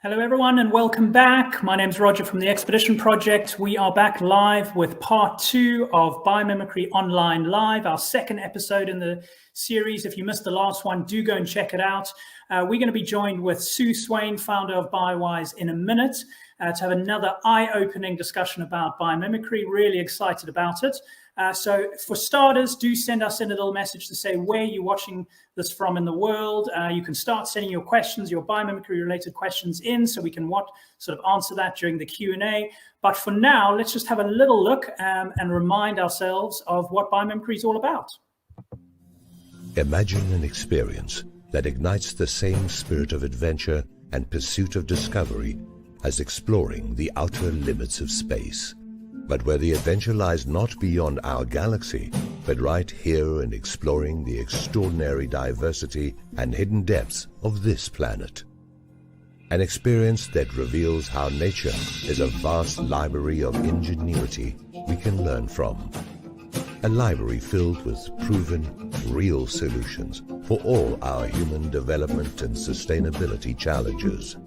Hello, everyone, and welcome back. My name's Roger from the Expedition Project. We are back live with part 2 of Biomimicry Online Live, our second episode in the series. If you missed the last one, do go and check it out. We're going to be joined with Sue Swain, founder of BioWise, in a minute to have another eye-opening discussion about biomimicry. Really excited about it. So for starters, do send us in a little message to say where you're watching this from in the world. You can start sending your questions, your biomimicry related questions in, so we can sort of answer that during the Q&A. But for now, let's just have a little look and remind ourselves of what biomimicry is all about. Imagine an experience that ignites the same spirit of adventure and pursuit of discovery as exploring the outer limits of space. But where the adventure lies not beyond our galaxy, but right here in exploring the extraordinary diversity and hidden depths of this planet. An experience that reveals how nature is a vast library of ingenuity we can learn from. A library filled with proven, real solutions for all our human development and sustainability challenges.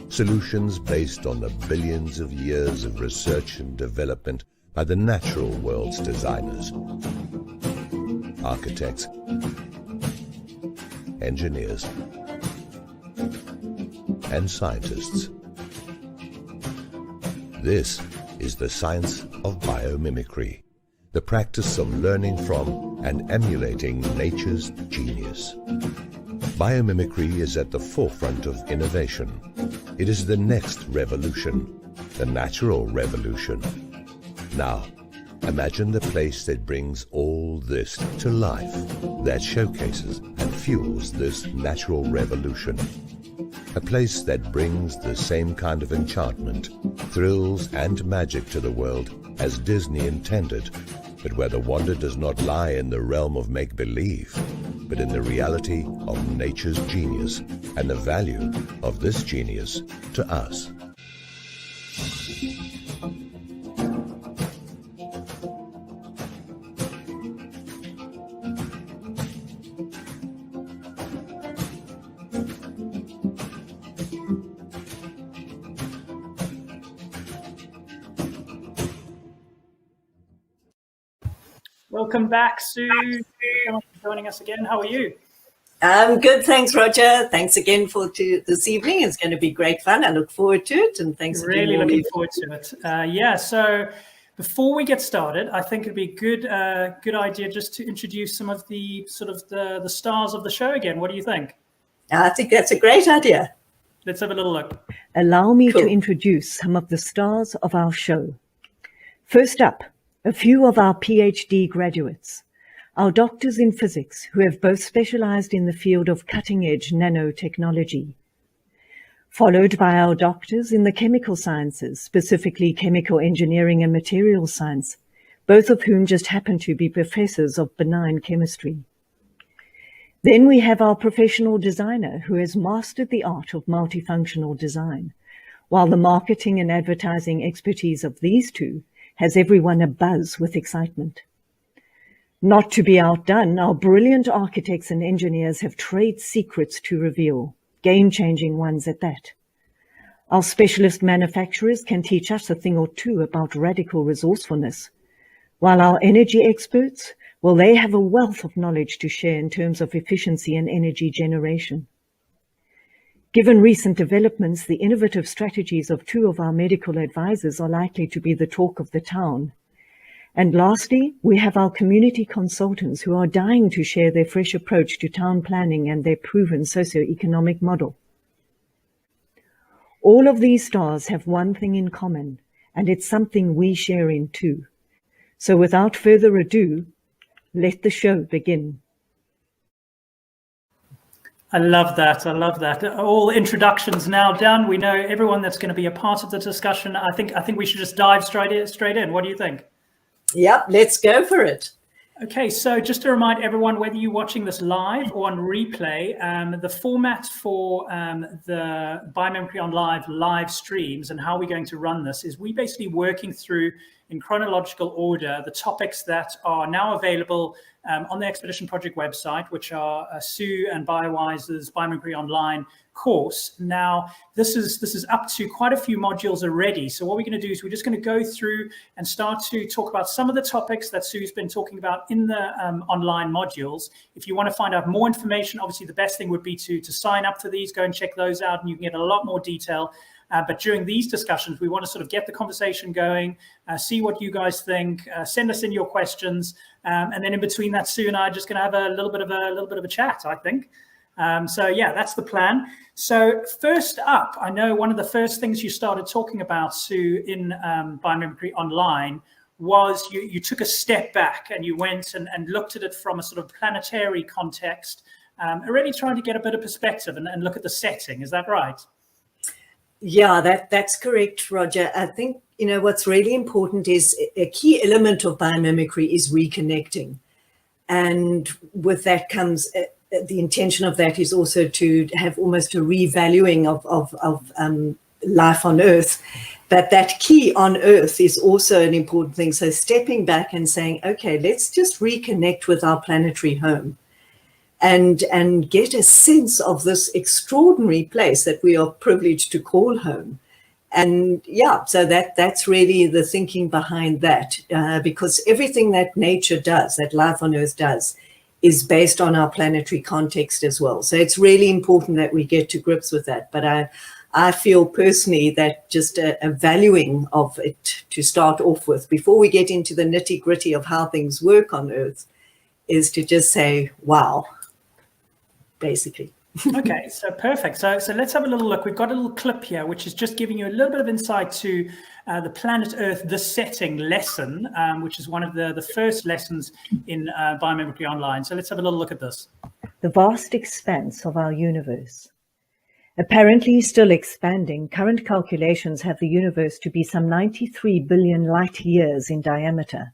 Solutions based on the billions of years of research and development by the natural world's designers, architects, engineers, and scientists. This is the science of biomimicry, the practice of learning from and emulating nature's genius. Biomimicry is at the forefront of innovation. It is the next revolution, the natural revolution. Now, imagine the place that brings all this to life, that showcases and fuels this natural revolution. A place that brings the same kind of enchantment, thrills and magic to the world as Disney intended, but where the wonder does not lie in the realm of make-believe, but in the reality of nature's genius and the value of this genius to us. Welcome back, Sue. Thank you for joining us again. How are you? I'm good, thanks, Roger. Thanks again for this evening. It's going to be great fun. I look forward to it, and thanks. Really looking forward to it. So before we get started, I think it'd be good idea just to introduce some of the the stars of the show again. What do you think? I think that's a great idea. Let's have a little look. Allow me to introduce some of the stars of our show. First up, a few of our PhD graduates, our doctors in physics who have both specialized in the field of cutting-edge nanotechnology, followed by our doctors in the chemical sciences, specifically chemical engineering and materials science, both of whom just happen to be professors of benign chemistry. Then we have our professional designer who has mastered the art of multifunctional design, while the marketing and advertising expertise of these two has everyone abuzz with excitement. Not to be outdone, our brilliant architects and engineers have trade secrets to reveal, game-changing ones at that. Our specialist manufacturers can teach us a thing or two about radical resourcefulness, while our energy experts, well, they have a wealth of knowledge to share in terms of efficiency and energy generation. Given recent developments, the innovative strategies of two of our medical advisors are likely to be the talk of the town. And lastly, we have our community consultants who are dying to share their fresh approach to town planning and their proven socio-economic model. All of these stars have one thing in common, and it's something we share in too. So without further ado, let the show begin. I love that. All introductions now done. We know everyone that's going to be a part of the discussion. I think we should just dive straight in. What do you think? Yep, let's go for it. Okay, so just to remind everyone, whether you're watching this live or on replay, the format for the Biomimicry on live streams and how we're going to run this is we basically working through in chronological order the topics that are now available on the Expedition Project website, which are Sue and BioWise's Biomimicry Online course. Now, this is up to quite a few modules already. So what we're going to do is we're just going to go through and start to talk about some of the topics that Sue's been talking about in the online modules. If you want to find out more information, obviously the best thing would be to sign up to these, go and check those out, and you can get a lot more detail. But during these discussions, we want to sort of get the conversation going, see what you guys think, send us in your questions, and then in between that, Sue and I are just going to have a little bit of a chat, I think. So yeah, that's the plan. So first up, I know one of the first things you started talking about, Sue, in Biomimicry Online was you took a step back and you went and looked at it from a sort of planetary context, already trying to get a bit of perspective and look at the setting. Is that right? Yeah, that's correct, Roger. I think, what's really important is a key element of biomimicry is reconnecting. And with that comes the intention of that is also to have almost a revaluing of life on Earth. But that key on Earth is also an important thing. So stepping back and saying, okay, let's just reconnect with our planetary home and get a sense of this extraordinary place that we are privileged to call home. And yeah, so that's really the thinking behind that, because everything that nature does, that life on Earth does, is based on our planetary context as well. So it's really important that we get to grips with that. But I feel personally that just a valuing of it to start off with, before we get into the nitty gritty of how things work on Earth, is to just say, wow, basically. Okay, so perfect. So let's have a little look. We've got a little clip here, which is just giving you a little bit of insight to the Planet Earth, the setting lesson, which is one of the first lessons in Biomimicry Online. So let's have a little look at this. The vast expanse of our universe. Apparently still expanding, current calculations have the universe to be some 93 billion light years in diameter,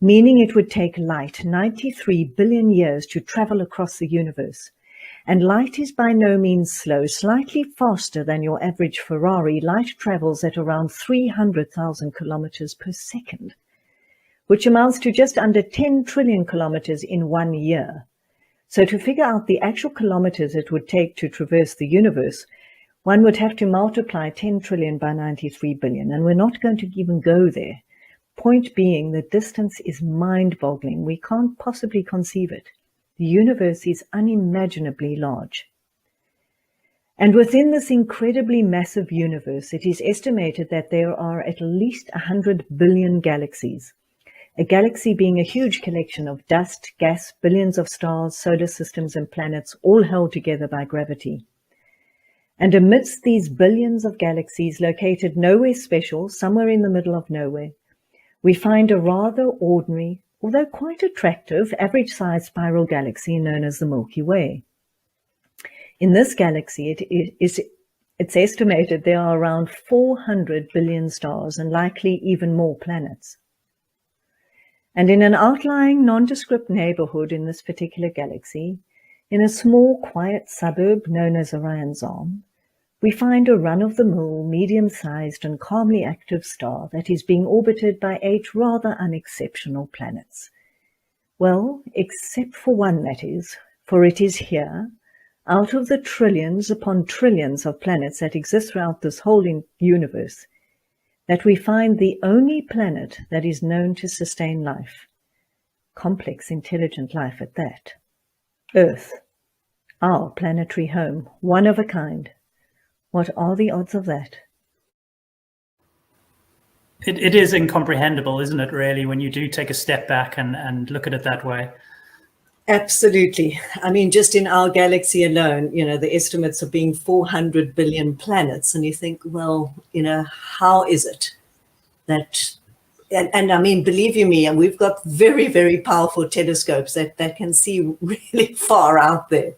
meaning it would take light 93 billion years to travel across the universe. And light is by no means slow. Slightly faster than your average Ferrari, light travels at around 300,000 kilometers per second, which amounts to just under 10 trillion kilometers in 1 year. So to figure out the actual kilometers it would take to traverse the universe, one would have to multiply 10 trillion by 93 billion, and we're not going to even go there. Point being, the distance is mind-boggling. We can't possibly conceive it. The universe is unimaginably large. And within this incredibly massive universe, it is estimated that there are at least 100 billion galaxies. A galaxy being a huge collection of dust, gas, billions of stars, solar systems, and planets, all held together by gravity. And amidst these billions of galaxies located nowhere special, somewhere in the middle of nowhere, we find a rather ordinary, although quite attractive, average-sized spiral galaxy known as the Milky Way. In this galaxy, it's estimated there are around 400 billion stars and likely even more planets. And in an outlying, nondescript neighborhood in this particular galaxy, in a small, quiet suburb known as Orion's Arm, we find a run-of-the-mill, medium-sized and calmly active star that is being orbited by 8 rather unexceptional planets. Well, except for one, that is, for it is here, out of the trillions upon trillions of planets that exist throughout this whole universe, that we find the only planet that is known to sustain life, complex, intelligent life at that. Earth, our planetary home, one of a kind. What are the odds of that? It is incomprehensible, isn't it, really, when you do take a step back and look at it that way? Absolutely. I mean, just in our galaxy alone, the estimates are being 400 billion planets. And you think, well, how is it that, and I mean, believe you me, and we've got very, very powerful telescopes that can see really far out there.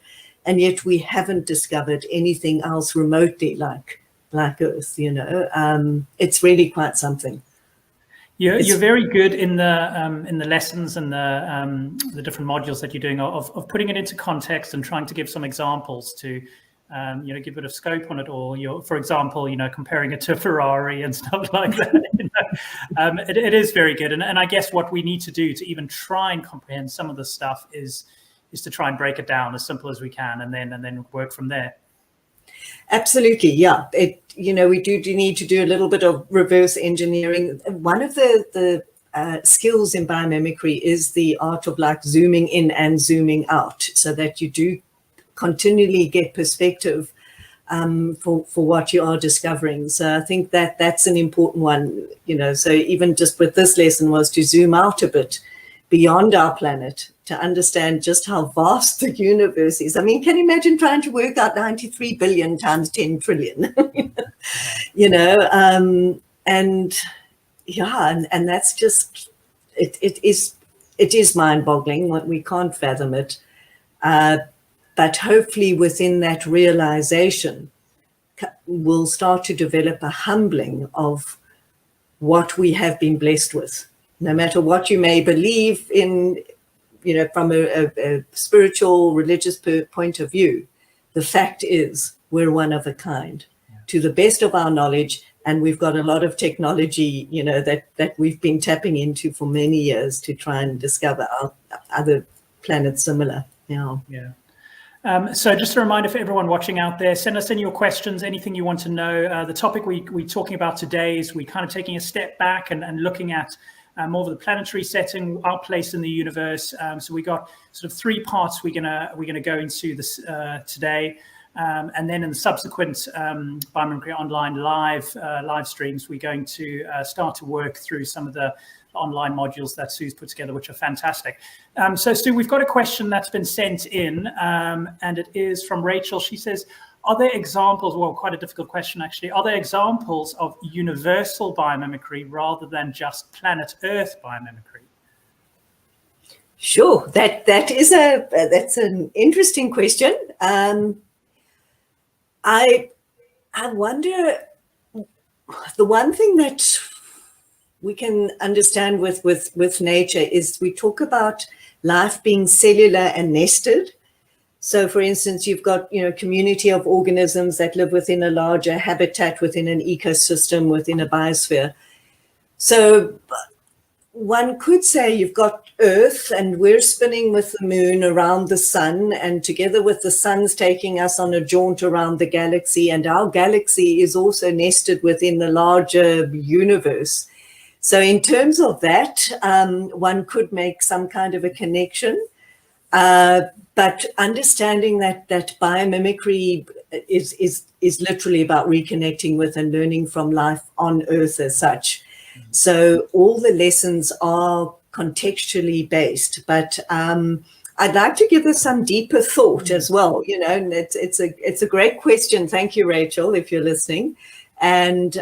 And yet we haven't discovered anything else remotely like Earth, It's really quite something. You're very good in the lessons and the different modules that you're doing of putting it into context and trying to give some examples to give a bit of scope on it, or for example, comparing it to a Ferrari and stuff like that. It is very good, and I guess what we need to do to even try and comprehend some of this stuff is to try and break it down as simple as we can, and then work from there. Absolutely, yeah. We do need to do a little bit of reverse engineering. One of the skills in biomimicry is the art of like zooming in and zooming out, so that you do continually get perspective for what you are discovering. So I think that's an important one. So even just with this lesson was to zoom out a bit beyond our planet to understand just how vast the universe is. I mean, can you imagine trying to work out 93 billion times 10 trillion? And that's just, it is mind-boggling. We can't fathom it. But hopefully within that realization, we'll start to develop a humbling of what we have been blessed with. No matter what you may believe in, from a spiritual, religious point of view, the fact is we're one of a kind, to the best of our knowledge. And we've got a lot of technology, that we've been tapping into for many years to try and discover other planets similar. Yeah. So just a reminder for everyone watching out there, send us in your questions, anything you want to know. The topic we're talking about today is we're kind of taking a step back and looking at more of the planetary setting, our place in the universe. So we got sort of 3 parts we're gonna go into this today. And then in the subsequent Biomimicry Online live streams, we're going to start to work through some of the online modules that Sue's put together, which are fantastic. So Sue, we've got a question that's been sent in, and it is from Rachel. She says, are there examples, well, quite a difficult question actually, are there examples of universal biomimicry rather than just planet Earth biomimicry? Sure, that's an interesting question. I wonder, the one thing that we can understand with nature is we talk about life being cellular and nested. So for instance, you've got, community of organisms that live within a larger habitat, within an ecosystem, within a biosphere. So one could say you've got Earth and we're spinning with the moon around the sun, and together with the sun's taking us on a jaunt around the galaxy, and our galaxy is also nested within the larger universe. So in terms of that, one could make some kind of a connection, but understanding that biomimicry is literally about reconnecting with and learning from life on Earth as such. So all the lessons are contextually based, but I'd like to give this some deeper thought as well. And it's a great question. Thank you, Rachel, if you're listening. And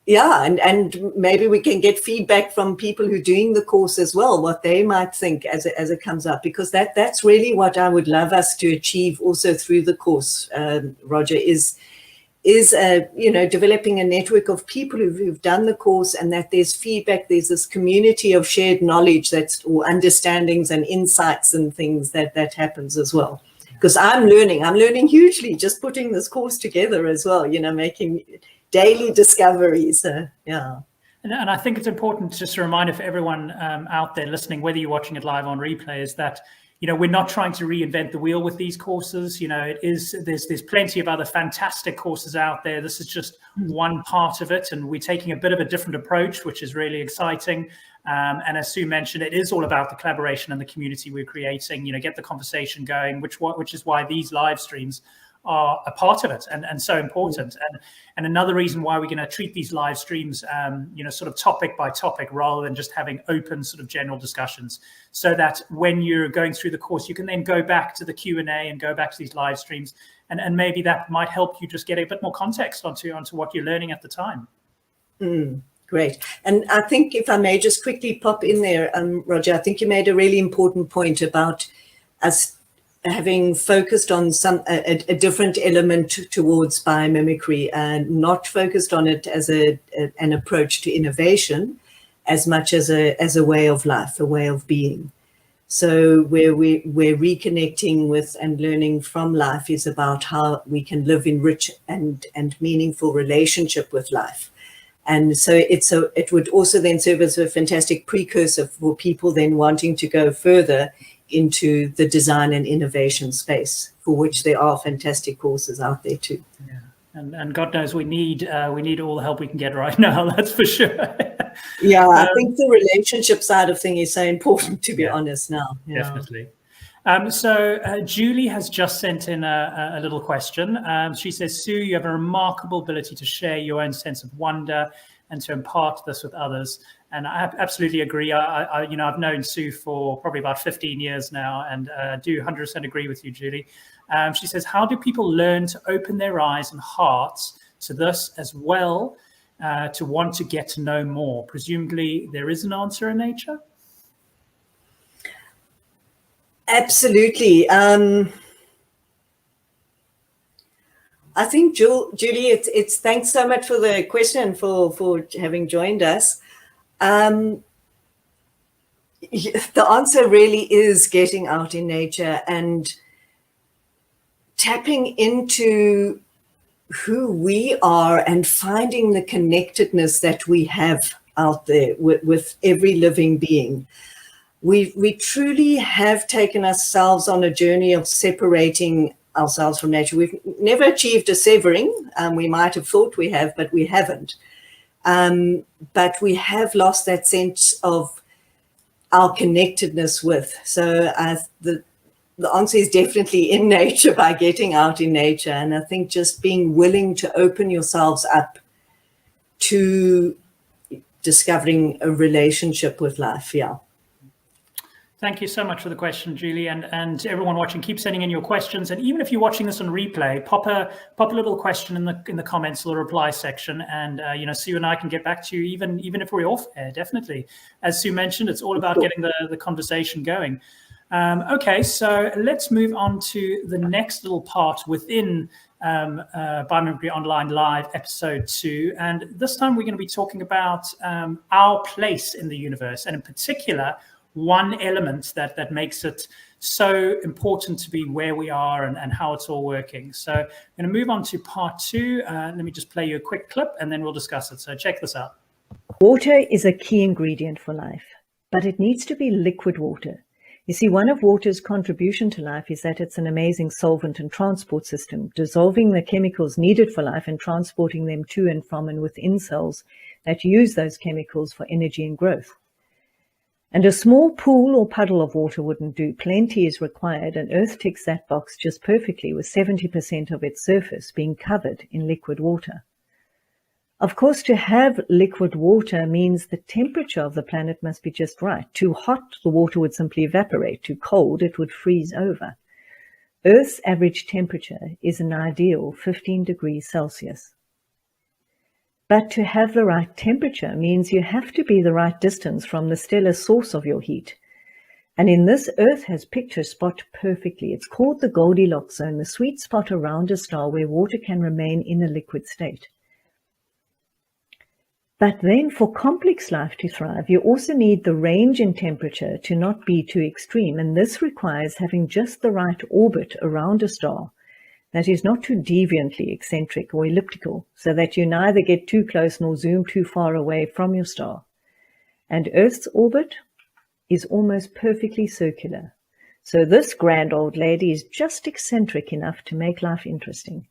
and maybe we can get feedback from people who are doing the course as well, what they might think as it comes up, because that's really what I would love us to achieve also through the course, Roger, is developing a network of people who've done the course, and that there's feedback, there's this community of shared knowledge or understandings and insights and things that happens as well. Because I'm learning hugely just putting this course together as well, making daily discoveries. And I think it's important just a reminder for everyone out there listening, whether you're watching it live on replay, is that we're not trying to reinvent the wheel with these courses. There's plenty of other fantastic courses out there. This is just one part of it, and we're taking a bit of a different approach, which is really exciting. And as Sue mentioned, it is all about the collaboration and the community we're creating. Get the conversation going, which is why these live streams are a part of it and so important. And another reason why we're going to treat these live streams, sort of topic by topic, rather than just having open sort of general discussions, so that when you're going through the course, you can then go back to the Q&A and go back to these live streams. And maybe that might help you just get a bit more context onto what you're learning at the time. Great. And I think if I may just quickly pop in there, Roger, I think you made a really important point about us having focused on a different element towards biomimicry, and not focused on it as an approach to innovation as much as a way of life, a way of being. So where we're reconnecting with and learning from life is about how we can live in rich and meaningful relationship with life. And so it would also then serve as a fantastic precursor for people then wanting to go further into the design and innovation space, for which there are fantastic courses out there too. Yeah. And God knows we need all the help we can get right now. That's for sure. Yeah, I think the relationship side of thing is so important, to be honest now. Yeah. Definitely. So Julie has just sent in a little question. She says, Sue, you have a remarkable ability to share your own sense of wonder and to impart this with others. And I absolutely agree. I've known Sue for probably about 15 years now, and do 100% agree with you, Julie. She says, how do people learn to open their eyes and hearts to this as well, to want to get to know more? Presumably there is an answer in nature. Absolutely. I think, Julie, it's thanks so much for the question, for having joined us. The answer really is getting out in nature and tapping into who we are and finding the connectedness that we have out there with every living being. We truly have taken ourselves on a journey of separating ourselves from nature. We've never achieved a severing. We might have thought we have, but we haven't. But we have lost that sense of our connectedness with. So the answer is definitely in nature, by getting out in nature. And I think just being willing to open yourselves up to discovering a relationship with life. Yeah. Thank you so much for the question, Julie, and everyone watching. Keep sending in your questions, and even if you're watching this on replay, pop a little question in the comments or the reply section, and Sue and I can get back to you even if we're off air. Definitely, as Sue mentioned, it's all about getting the conversation going. Okay, so let's move on to the next little part within Biomimicry Online Live Episode 2, and this time we're going to be talking about our place in the universe, and in particular, one element that makes it so important to be where we are and how it's all working. So I'm going to move on to part 2. Let me just play you a quick clip and then we'll discuss it. So check this out. Water is a key ingredient for life, but it needs to be liquid water. You see, one of water's contribution to life is that it's an amazing solvent and transport system, dissolving the chemicals needed for life and transporting them to and from and within cells that use those chemicals for energy and growth. And a small pool or puddle of water wouldn't do. Plenty is required, and Earth ticks that box just perfectly, with 70% of its surface being covered in liquid water. Of course, to have liquid water means the temperature of the planet must be just right. Too hot, the water would simply evaporate. Too cold, it would freeze over. Earth's average temperature is an ideal 15 degrees Celsius. But to have the right temperature means you have to be the right distance from the stellar source of your heat. And in this, Earth has picked her spot perfectly. It's called the Goldilocks zone, the sweet spot around a star where water can remain in a liquid state. But then for complex life to thrive, you also need the range in temperature to not be too extreme. And this requires having just the right orbit around a star that is not too deviantly eccentric or elliptical, so that you neither get too close nor zoom too far away from your star. And Earth's orbit is almost perfectly circular. So this grand old lady is just eccentric enough to make life interesting.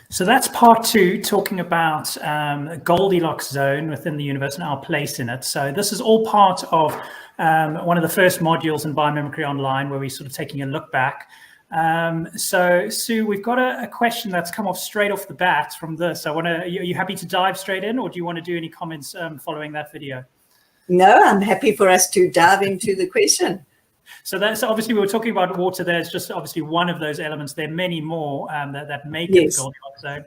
So that's part 2, talking about a Goldilocks zone within the universe and our place in it. So this is all part of one of the first modules in Biomimicry Online, where we're sort of taking a look back. So Sue, we've got a question that's come off straight off the bat from this. Are you happy to dive straight in, or do you want to do any comments following that video? No, I'm happy for us to dive into the question. So that's obviously, we were talking about water. There's just obviously one of those elements. There are many more that make it the Goldilocks zone.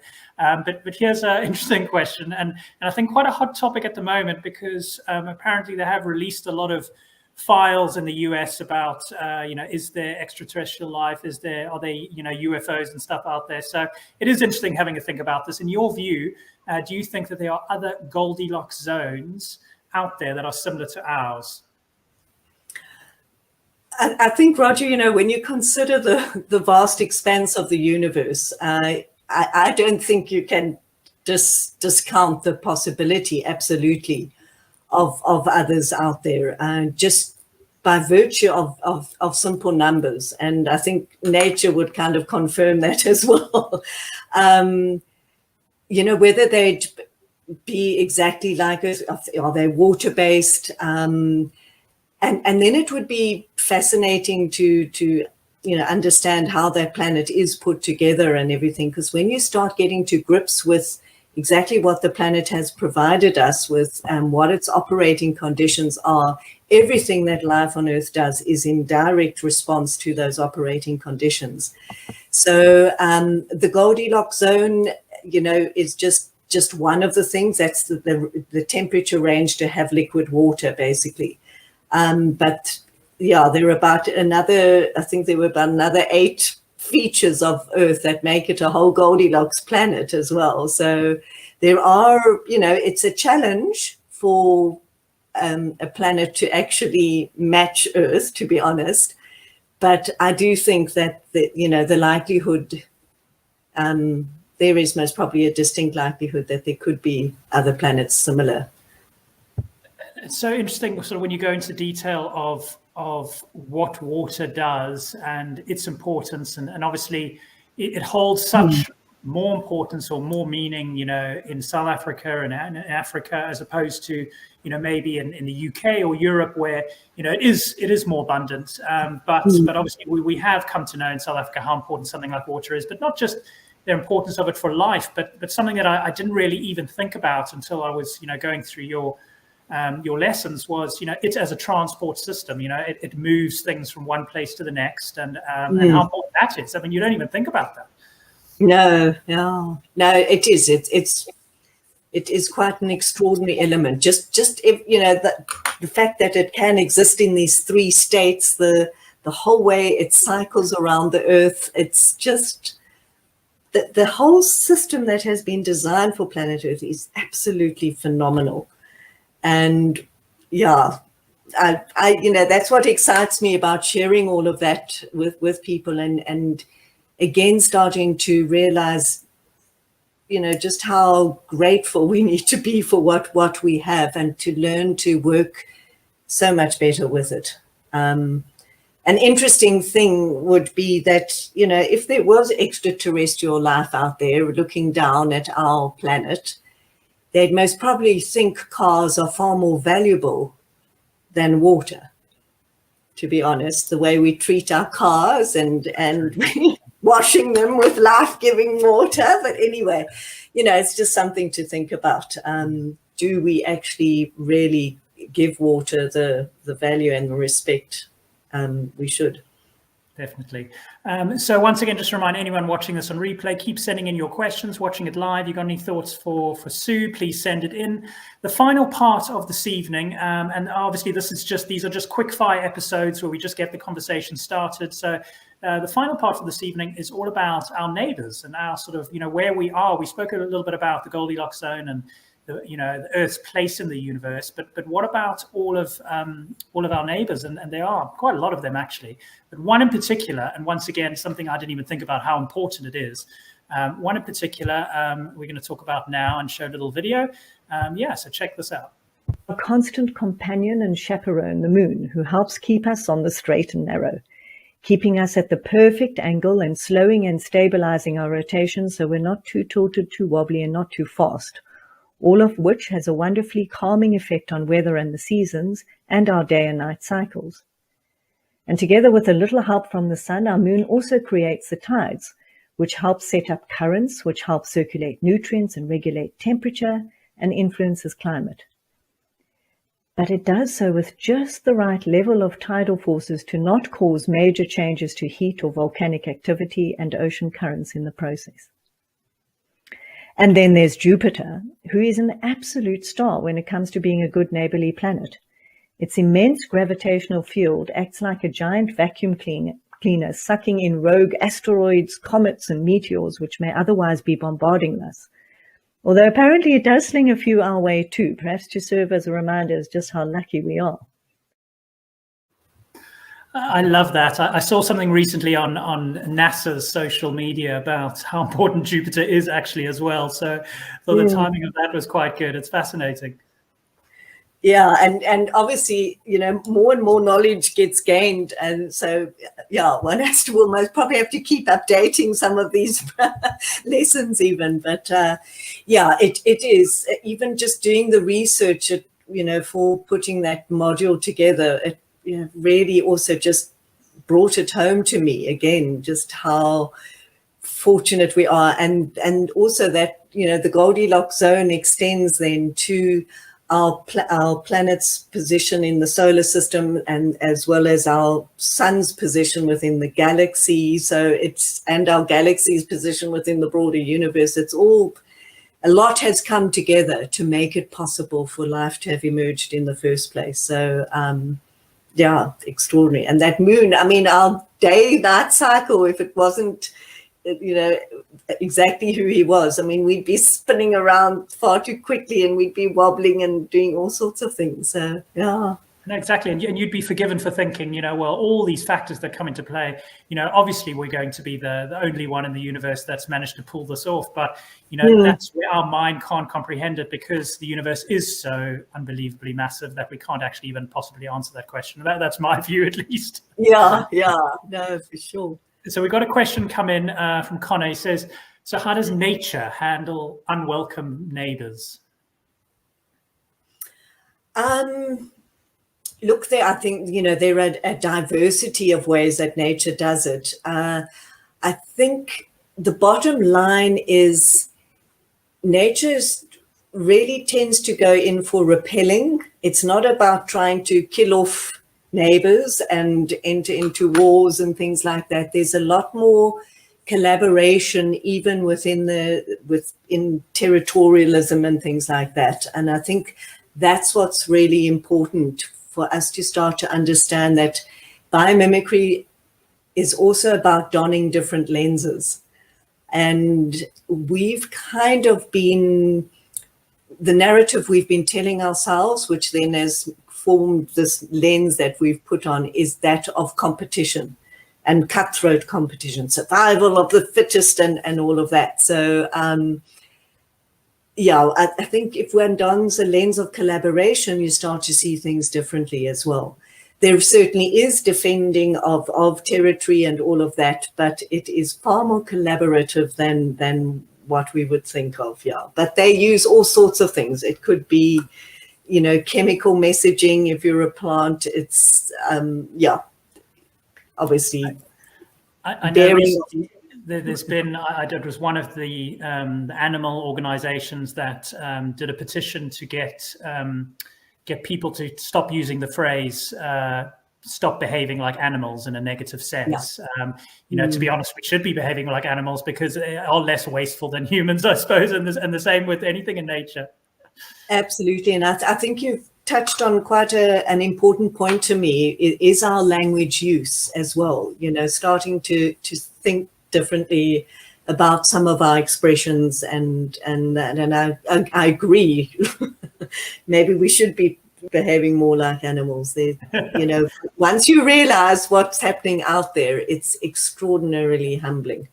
But here's an interesting question, and I think quite a hot topic at the moment, because apparently they have released a lot of files in the US about is there extraterrestrial life, are there UFOs and stuff out there. So it is interesting having a think about this. In your view, do you think that there are other Goldilocks zones out there that are similar to ours? I think, Roger, when you consider the vast expanse of the universe, I don't think you can discount the possibility, absolutely, of others out there, just by virtue of simple numbers. And I think nature would kind of confirm that as well. Whether they'd be exactly like us, are they water-based? And then it would be fascinating to understand how that planet is put together and everything. Because when you start getting to grips with exactly what the planet has provided us with and what its operating conditions are, everything that life on Earth does is in direct response to those operating conditions. So the Goldilocks zone, is just one of the things. That's the temperature range to have liquid water, basically. But yeah, there were about another 8 features of Earth that make it a whole Goldilocks planet as well. So there are, it's a challenge for a planet to actually match Earth, to be honest. But I do think that the likelihood, there is most probably a distinct likelihood that there could be other planets similar. It's so interesting, sort of when you go into detail of what water does and its importance, and obviously it holds such more importance or more meaning, in South Africa and in Africa, as opposed to, maybe in the UK or Europe, where it is more abundant. But obviously we have come to know in South Africa how important something like water is, but not just the importance of it for life, but something that I didn't really even think about until I was going through your lessons, was it as a transport system. It moves things from one place to the next, and how important that is. I mean, you don't even think about that. No, it is. It is quite an extraordinary element. Just if, the fact that it can exist in these 3 states, the whole way it cycles around the Earth. It's just the whole system that has been designed for planet Earth is absolutely phenomenal. And yeah, I that's what excites me about sharing all of that with people, and again starting to realize, just how grateful we need to be for what we have, and to learn to work so much better with it. An interesting thing would be that, if there was extraterrestrial life out there looking down at our planet, they'd most probably think cars are far more valuable than water, to be honest, the way we treat our cars and washing them with life-giving water. But anyway, it's just something to think about. Do we actually really give water the value and the respect we should? Definitely. So once again, just remind anyone watching this on replay, keep sending in your questions. Watching it live, you got any thoughts for Sue, please send it in. The final part of this evening, and obviously these are just quick fire episodes where we just get the conversation started. So the final part of this evening is all about our neighbors and our sort of, where we are. We spoke a little bit about the Goldilocks zone and the Earth's place in the universe, but what about all of our neighbors? And there are quite a lot of them, actually, but one in particular, and once again, something I didn't even think about how important it is. One in particular, we're going to talk about now and show a little video. So check this out. A constant companion and chaperone, the moon, who helps keep us on the straight and narrow, keeping us at the perfect angle and slowing and stabilizing our rotation so we're not too tilted, too wobbly, and not too fast, all of which has a wonderfully calming effect on weather and the seasons and our day and night cycles. And together with a little help from the sun, our moon also creates the tides, which help set up currents, which help circulate nutrients and regulate temperature and influences climate. But it does so with just the right level of tidal forces to not cause major changes to heat or volcanic activity and ocean currents in the process. And then there's Jupiter, who is an absolute star when it comes to being a good neighborly planet. Its immense gravitational field acts like a giant vacuum cleaner, sucking in rogue asteroids, comets, and meteors, which may otherwise be bombarding us. Although apparently it does sling a few our way too, perhaps to serve as a reminder as just how lucky we are. I love that. I saw something recently on NASA's social media about how important Jupiter is actually as well. So the timing of that was quite good. It's fascinating. Yeah, and obviously, more and more knowledge gets gained, and so one has to almost probably have to keep updating some of these lessons even. But it is even just doing the research, for putting that module together. It really also just brought it home to me again, just how fortunate we are, and also that the Goldilocks zone extends then to our planet's position in the solar system, and as well as our sun's position within the galaxy. So and our galaxy's position within the broader universe. It's all, a lot has come together to make it possible for life to have emerged in the first place. So extraordinary. And that moon, I mean, our day-night cycle, if it wasn't exactly who he was, I mean, we'd be spinning around far too quickly, and we'd be wobbling and doing all sorts of things. So no, exactly. And you'd be forgiven for thinking, well, all these factors that come into play, obviously we're going to be the only one in the universe that's managed to pull this off. But that's where our mind can't comprehend it, because the universe is so unbelievably massive that we can't actually even possibly answer that question. That's my view, at least. No, for sure. So we've got a question come in from Connor. He says, so how does nature handle unwelcome neighbors? Look, I think, there are a diversity of ways that nature does it. I think the bottom line is nature really tends to go in for repelling. It's not about trying to kill off neighbors and enter into wars and things like that. There's a lot more collaboration even within territorialism and things like that. And I think that's what's really important for us to start to understand, that biomimicry is also about donning different lenses. And we've kind of been, the narrative we've been telling ourselves, which then has formed this lens that we've put on, is that of competition and cutthroat competition, survival of the fittest, and all of that. So I think if one dons a lens of collaboration, you start to see things differently as well. There certainly is defending of territory and all of that, but it is far more collaborative than what we would think of. But they use all sorts of things. It could be chemical messaging. If you're a plant, it's obviously. I know there's been, it was one of the animal organizations that did a petition to get people to stop using the phrase stop behaving like animals in a negative sense. To be honest, we should be behaving like animals, because they are less wasteful than humans, I suppose, and the same with anything in nature. Absolutely. And I think you've touched on quite an important point to me, is our language use as well, starting to think differently about some of our expressions, and I agree. Maybe we should be behaving more like animals. Once you realize what's happening out there, it's extraordinarily humbling.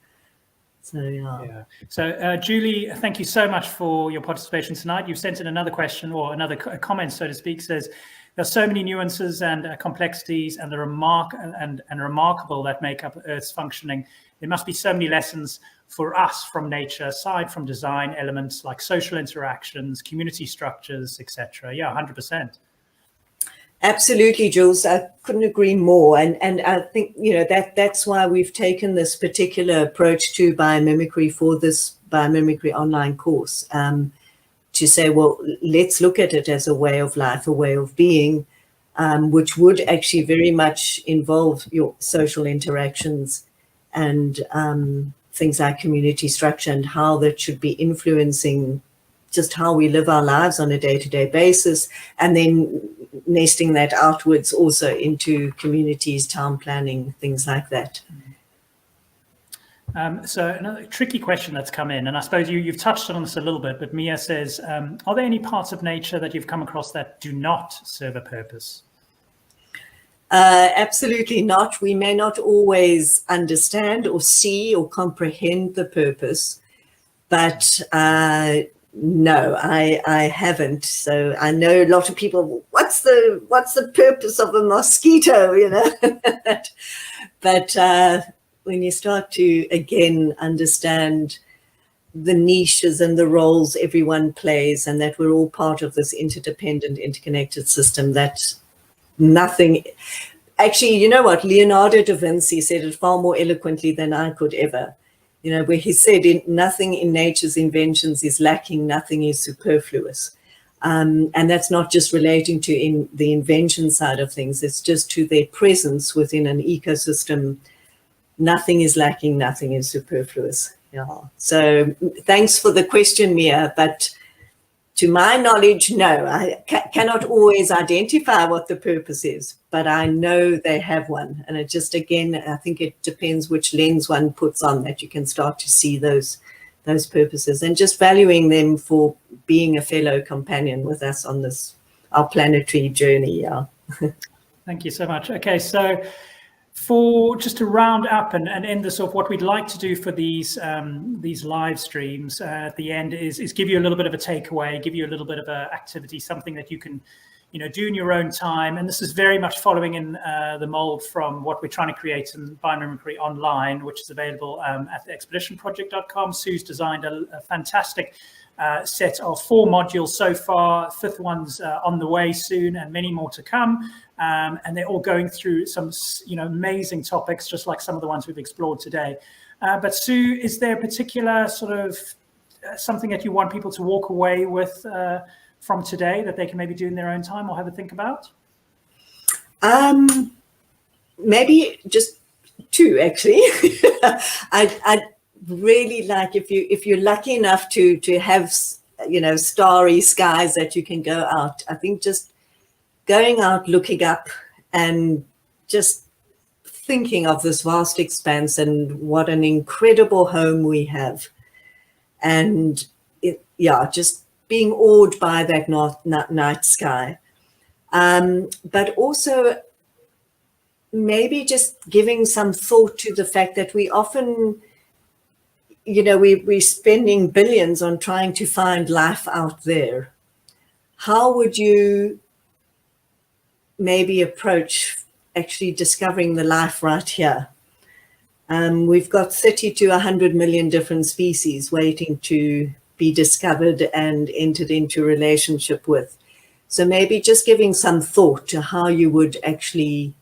So Julie, thank you so much for your participation tonight. You've sent in another question, or another comment, so to speak. Says there's so many nuances and complexities, and remarkable that make up Earth's functioning. There must be so many lessons for us from nature, aside from design elements like social interactions, community structures, etc. 100%. Absolutely, Jules. I couldn't agree more. And I think, that's why we've taken this particular approach to biomimicry for this biomimicry online course, to say, well, let's look at it as a way of life, a way of being, which would actually very much involve your social interactions and things like community structure, and how that should be influencing just how we live our lives on a day-to-day basis, and then nesting that outwards also into communities, town planning, things like that. So another tricky question that's come in, and I suppose you've touched on this a little bit, but Mia says, are there any parts of nature that you've come across that do not serve a purpose? Absolutely not. We may not always understand or see or comprehend the purpose, but no, I haven't. So I know a lot of people, what's the purpose of a mosquito, you know? But when you start to, again, understand the niches and the roles everyone plays, and that we're all part of this interdependent, interconnected system, that nothing, actually, you know what, Leonardo da Vinci said it far more eloquently than I could ever, you know, where he said, nothing in nature's inventions is lacking, nothing is superfluous. And that's not just relating to the invention side of things, it's just to their presence within an ecosystem. Nothing is lacking, nothing is superfluous. Yeah. So thanks for the question, Mia, but to my knowledge, no, I cannot always identify what the purpose is, but I know they have one. And it just, again, I think it depends which lens one puts on that you can start to see those purposes, and just valuing them for being a fellow companion with us on this, our planetary journey. Yeah. Thank you so much. Okay, so for just to round up and end this off, what we'd like to do for these live streams at the end is give you a little bit of a takeaway, give you a little bit of an activity, something that you can, you know, do in your own time. And this is very much following in the mold from what we're trying to create in Biomimicry Online, which is available at the expeditionproject.com. Sue's designed a fantastic set of 4 modules so far. 5th one's on the way soon, and many more to come. And they're all going through some, you know, amazing topics, just like some of the ones we've explored today. But Sue, is there a particular sort of something that you want people to walk away with from today that they can maybe do in their own time or have a think about? Maybe just 2, actually. I'd really like, if you're lucky enough to have, you know, starry skies that you can go out, I think just going out, looking up, and just thinking of this vast expanse and what an incredible home we have. And just being awed by that night sky. But also maybe just giving some thought to the fact that we often, you know, we're spending billions on trying to find life out there. How would you maybe approach actually discovering the life right here? We've got 30 to 100 million different species waiting to be discovered and entered into relationship with. So maybe just giving some thought to how you would actually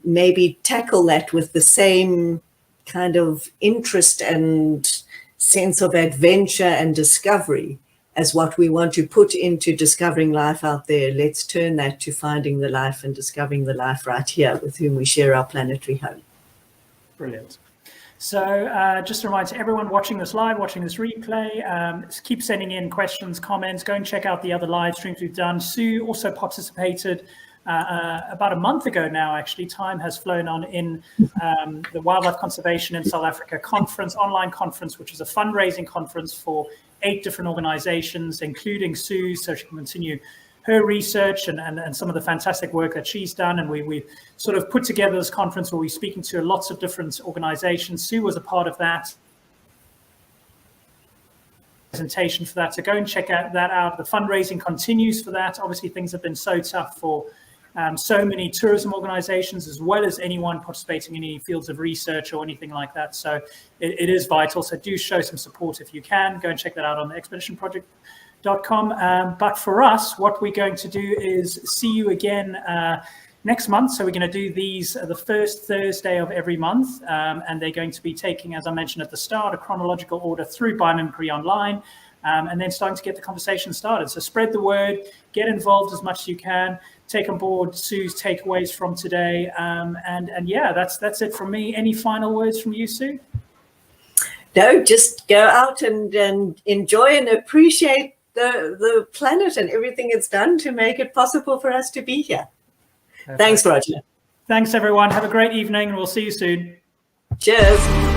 maybe tackle that with the same kind of interest and sense of adventure and discovery as what we want to put into discovering life out there. Let's turn that to finding the life and discovering the life right here with whom we share our planetary home. Brilliant. So just a reminder to everyone watching this live, watching this replay, keep sending in questions, comments, go and check out the other live streams we've done. Sue also participated about a month ago now, actually. Time has flown on in the Wildlife Conservation in South Africa conference, online conference, which is a fundraising conference for 8 different organizations, including Sue, so she can continue her research and some of the fantastic work that she's done. And we sort of put together this conference where we're speaking to lots of different organizations. Sue was a part of that presentation for that. So go and check that out. The fundraising continues for that. Obviously, things have been so tough for so many tourism organizations, as well as anyone participating in any fields of research or anything like that. So it is vital. So do show some support if you can. Go and check that out on the expeditionproject.com. But for us, what we're going to do is see you again next month. So we're going to do these the first Thursday of every month. And they're going to be taking, as I mentioned at the start, a chronological order through Biomimicry Online. And then starting to get the conversation started. So spread the word, get involved as much as you can, take on board Sue's takeaways from today. And yeah, that's it from me. Any final words from you, Sue? No, just go out and enjoy and appreciate the planet and everything it's done to make it possible for us to be here. Perfect. Thanks, Roger. Thanks, everyone. Have a great evening, and we'll see you soon. Cheers.